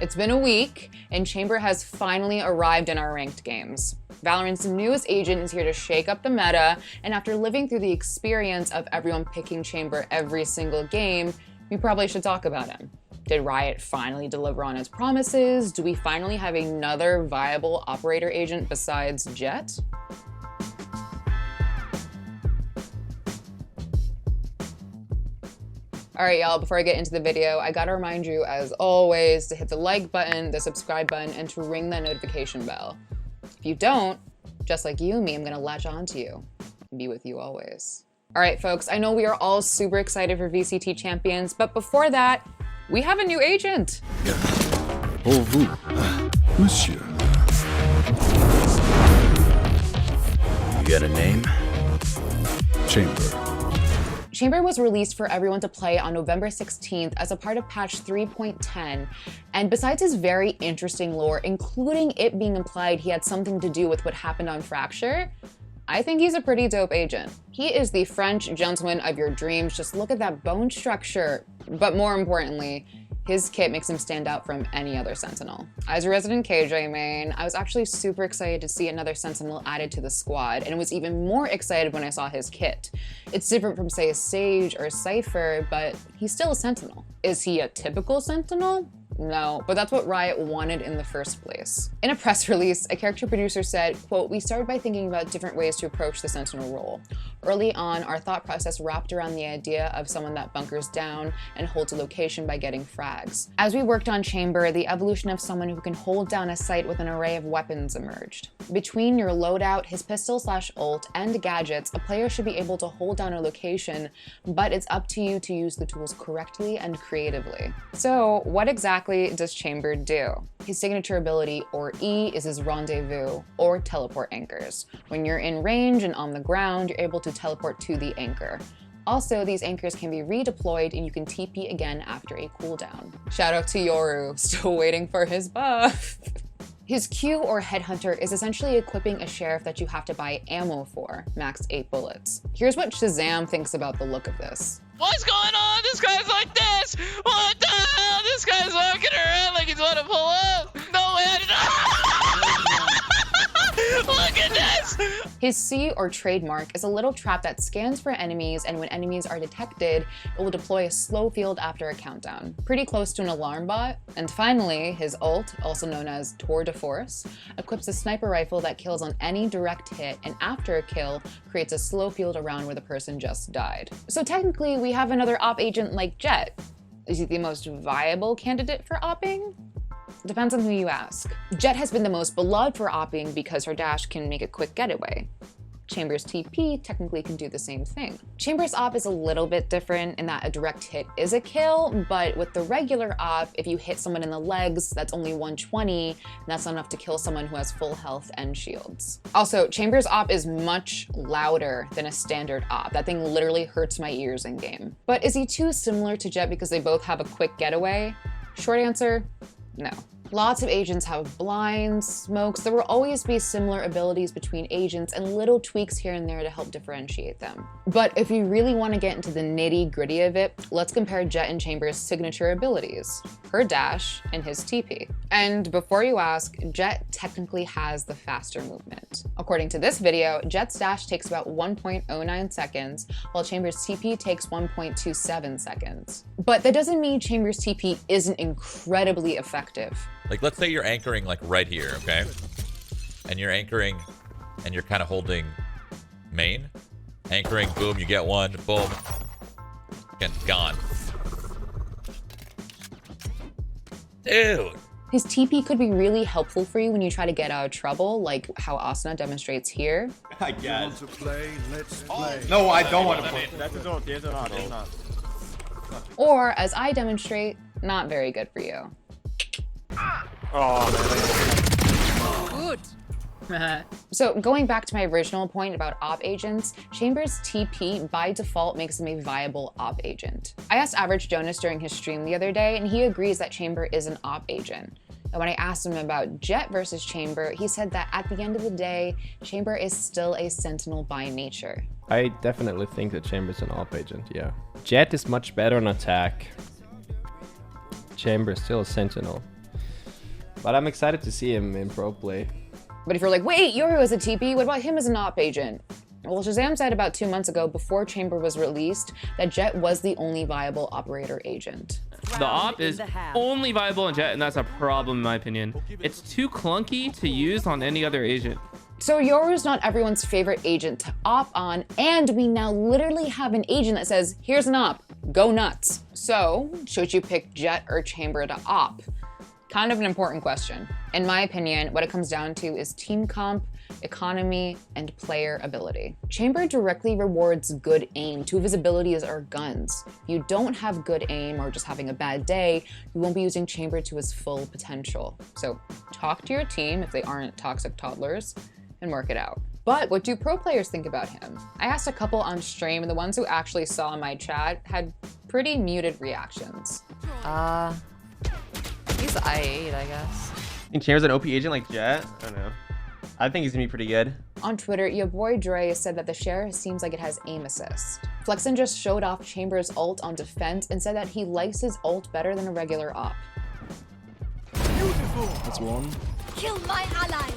It's been a week, and Chamber has finally arrived in our ranked games. Valorant's newest agent is here to shake up the meta, and after living through the experience of everyone picking Chamber every single game, we probably should talk about him. Did Riot finally deliver on its promises? Do we finally have another viable operator agent besides Jett? All right, y'all, before I get into the video, I gotta remind you, as always, to hit the like button, the subscribe button, and to ring that notification bell. If you don't, just like you and me, I'm gonna latch on to you and be with you always. All right, folks, I know we are all super excited for VCT Champions, but before that, we have a new agent. Pour vous, monsieur. You got a name? Chamber. Chamber was released for everyone to play on November 16th as a part of patch 3.10, and besides his very interesting lore, including it being implied he had something to do with what happened on Fracture, I think he's a pretty dope agent. He is the French gentleman of your dreams. Just look at that bone structure. But more importantly, his kit makes him stand out from any other Sentinel. As a resident KJ main, I was actually super excited to see another Sentinel added to the squad, and was even more excited when I saw his kit. It's different from, say, a Sage or a Cypher, but he's still a Sentinel. Is he a typical Sentinel? No, but that's what Riot wanted in the first place. In a press release, a character producer said, quote, "We started by thinking about different ways to approach the Sentinel role. Early on, our thought process wrapped around the idea of someone that bunkers down and holds a location by getting frags. As we worked on Chamber, the evolution of someone who can hold down a site with an array of weapons emerged. Between your loadout, his pistol/ult, and gadgets, a player should be able to hold down a location, but it's up to you to use the tools correctly and creatively." So what exactly does Chamber do? His signature ability, or E, is his rendezvous, or teleport anchors. When you're in range and on the ground, you're able to teleport to the anchor. Also, these anchors can be redeployed and you can TP again after a cooldown. Shout out to Yoru, still waiting for his buff. His Q, or Headhunter, is essentially equipping a sheriff that you have to buy ammo for, max 8 bullets. Here's what Shazam thinks about the look of this. What's going on? This guy's like this! What the hell? This guy's walking around like he's about to pull up! No way! Look at this! His C, or Trademark, is a little trap that scans for enemies, and when enemies are detected, it will deploy a slow field after a countdown. Pretty close to an alarm bot. And finally, his ult, also known as Tour de Force, equips a sniper rifle that kills on any direct hit, and after a kill, creates a slow field around where the person just died. So technically, we have another op agent like Jett. Is he the most viable candidate for opping? Depends on who you ask. Jett has been the most beloved for opping because her dash can make a quick getaway. Chamber's TP technically can do the same thing. Chamber's op is a little bit different in that a direct hit is a kill, but with the regular op, if you hit someone in the legs, that's only 120, and that's not enough to kill someone who has full health and shields. Also, Chamber's op is much louder than a standard op. That thing literally hurts my ears in game. But is he too similar to Jett because they both have a quick getaway? Short answer, no. Lots of agents have blinds, smokes. There will always be similar abilities between agents and little tweaks here and there to help differentiate them. But if you really want to get into the nitty-gritty of it, let's compare Jett and Chamber's signature abilities, her dash and his TP. And before you ask, Jett technically has the faster movement. According to this video, Jett's dash takes about 1.09 seconds, while Chamber's TP takes 1.27 seconds. But that doesn't mean Chamber's TP isn't incredibly effective. Like, let's say you're anchoring like right here, okay? And you're anchoring and you're kind of holding main. Anchoring, boom, you get one, boom. And gone. Dude. His TP could be really helpful for you when you try to get out of trouble, like how Asuna demonstrates here. I guess. To play, let's play. No, I don't want to play. That's his ult, there's not. Or, as I demonstrate, not very good for you. Oh, man. Good. So going back to my original point about op agents, Chamber's TP by default makes him a viable op agent. I asked Average Jonas during his stream the other day, and he agrees that Chamber is an op agent. And when I asked him about Jett versus Chamber, he said that at the end of the day, Chamber is still a sentinel by nature. I definitely think that Chamber's an op agent, yeah. Jett is much better on attack. Chamber is still a sentinel. But I'm excited to see him in pro play. But if you're like, wait, Yoru is a TP, what about him as an op agent? Well, Shazam said about 2 months ago, before Chamber was released, that Jett was the only viable operator agent. The op is only viable in Jett, and that's a problem in my opinion. It's too clunky to use on any other agent. So Yoru's not everyone's favorite agent to op on, and we now literally have an agent that says, here's an op, go nuts. So, should you pick Jett or Chamber to op? Kind of an important question. In my opinion, what it comes down to is team comp, economy, and player ability. Chamber directly rewards good aim. 2 of his abilities are guns. If you don't have good aim or just having a bad day, you won't be using Chamber to his full potential. So talk to your team if they aren't toxic toddlers and work it out. But what do pro players think about him? I asked a couple on stream, and the ones who actually saw my chat had pretty muted reactions. He's I8, I guess. I think Chamber's an OP agent like Jett. I don't know. I think he's gonna be pretty good. On Twitter, your boy Dre said that the sheriff seems like it has aim assist. Flexen just showed off Chamber's ult on defense and said that he likes his ult better than a regular op. That's one. Kill my allies.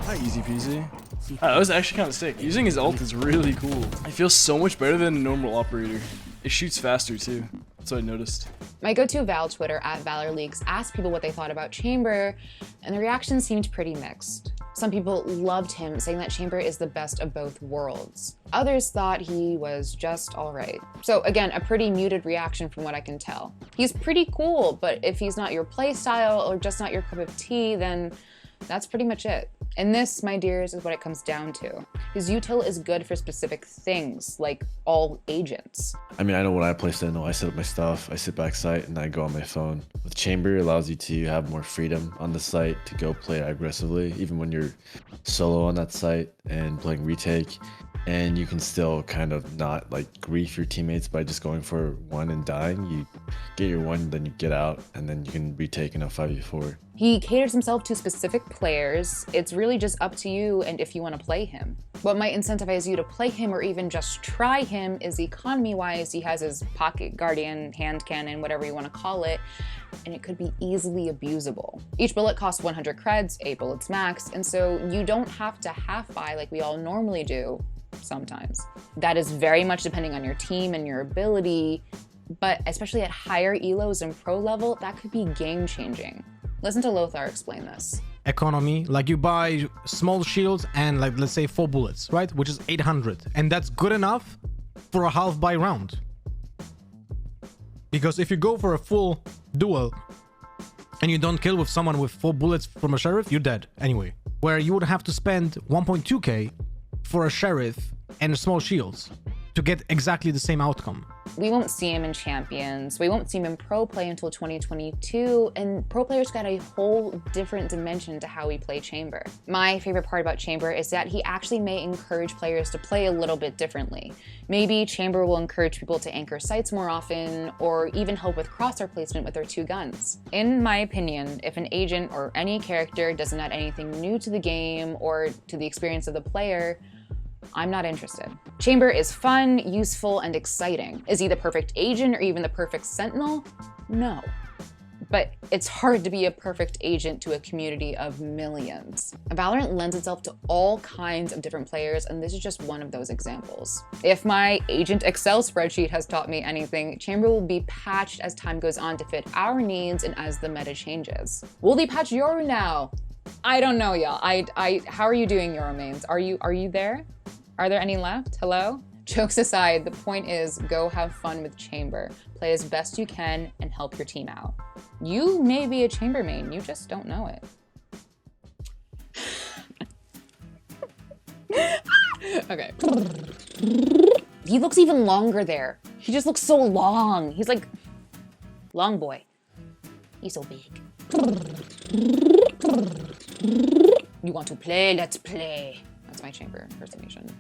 Hi, easy peasy. That was actually kind of sick. Using his ult is really cool. I feel so much better than a normal operator. It shoots faster too. That's what I noticed. My go-to Val Twitter at ValorLeaks asked people what they thought about Chamber, and the reactions seemed pretty mixed. Some people loved him, saying that Chamber is the best of both worlds. Others thought he was just alright. So again, a pretty muted reaction from what I can tell. He's pretty cool, but if he's not your playstyle or just not your cup of tea, then that's pretty much it. And this, my dears, is what it comes down to. His util is good for specific things, like all agents. I mean, I know when I play Sentinel, I set up my stuff, I sit back site, and I go on my phone. With Chamber, it allows you to have more freedom on the site to go play aggressively, even when you're solo on that site and playing retake. And you can still kind of not like grief your teammates by just going for one and dying. You get your one, then you get out, and then you can retake in a 5v4. He caters himself to specific players. It's really just up to you and if you want to play him. What might incentivize you to play him or even just try him is economy-wise. He has his pocket guardian, hand cannon, whatever you want to call it, and it could be easily abusable. Each bullet costs 100 creds, 8 bullets max, and so you don't have to half-buy like we all normally do sometimes. That is very much depending on your team and your ability, but especially at higher elos and pro level, that could be game-changing. Listen to Lothar explain this. Economy, like you buy small shields and like let's say 4 bullets, right? Which is 800, and that's good enough for a half buy round. Because if you go for a full duel and you don't kill with someone with 4 bullets from a sheriff, you're dead anyway. Where you would have to spend 1.2k for a sheriff and small shields to get exactly the same outcome. We won't see him in Champions, we won't see him in Pro Play until 2022, and Pro Players got a whole different dimension to how we play Chamber. My favorite part about Chamber is that he actually may encourage players to play a little bit differently. Maybe Chamber will encourage people to anchor sites more often, or even help with crosshair placement with their 2 guns. In my opinion, if an agent or any character doesn't add anything new to the game or to the experience of the player, I'm not interested. Chamber is fun, useful, and exciting. Is he the perfect agent or even the perfect sentinel? No. But it's hard to be a perfect agent to a community of millions. Valorant lends itself to all kinds of different players, and this is just one of those examples. If my agent Excel spreadsheet has taught me anything, Chamber will be patched as time goes on to fit our needs and as the meta changes. Will they patch Yoru now? I don't know, y'all. How are you doing, Euro mains? Are you there? Are there any left? Hello? Jokes aside, the point is go have fun with Chamber. Play as best you can and help your team out. You may be a Chamber main, you just don't know it. Okay. He looks even longer there. He just looks so long. He's like, long boy. He's so big. You want to play? Let's play. That's my Chamber impersonation.